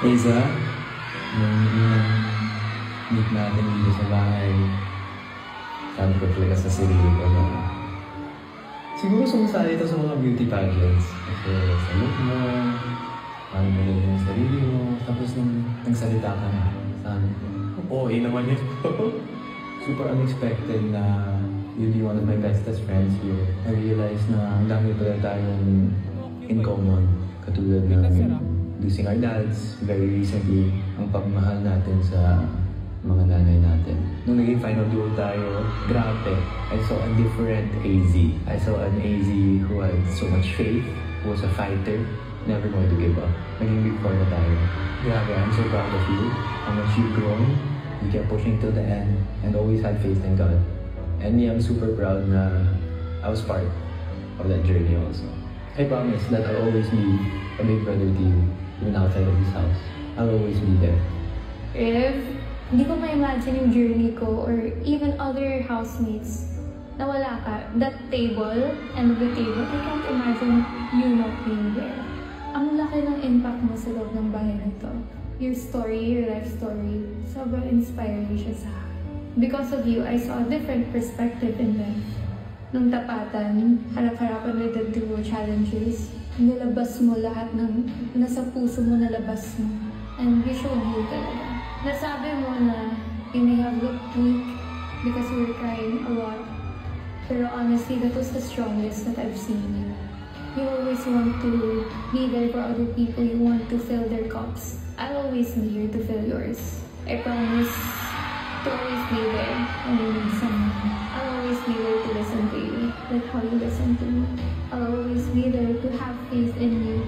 Isa, nung unang meet natin dito sa bahay, sabi ko talaga sa sarili ko na siguro sumasali ito sa mga beauty pageants. Kasi sa look mo, paano mo nila yung sarili mo, tapos nung nagsalita ka na, sabi ko, oo, naman yun. Super unexpected na you'd be one of my bestest friends here. I realized na ang dami pala tayong in common. Katulad ng losing our dads, very recently, ang pagmahal natin sa mga nanay natin. Nung naging final duo tayo, grabe, I saw a different AZ. I saw an AZ who had so much faith, who was a fighter, never going to give up. Naging big four na tayo. Grabe, I'm so proud of you, how much you've grown. You kept pushing till the end and always had faith in God. And me, I'm super proud na I was part of that journey also. I promise that I'll always be a big brother to you, even outside of this house. I'll always be there. If hindi ko ma-imagine yung journey ko or even other housemates na wala ka, that table, end of the table, I can't imagine you not being there. Ang laki ng impact mo sa loob ng bahay nito. Your story, your life story, sobrang inspiring siya sa akin. Because of you, I saw a different perspective in life. Nung tapatan, harap-harapan with the duo challenges, nilabas mo lahat ng nasa puso mo, nalabas mo. And you showed you talaga. Nasabi mo na you may have looked weak because you were crying a lot. Pero honestly, that was the strongest that I've seen you. You always want to be there for other people. You want to fill their cups. I'll always be here to fill yours. I promise to always be there when you need someone. I'll always be there to listen to you, like how you listen to me. I'll always be there to have faith in you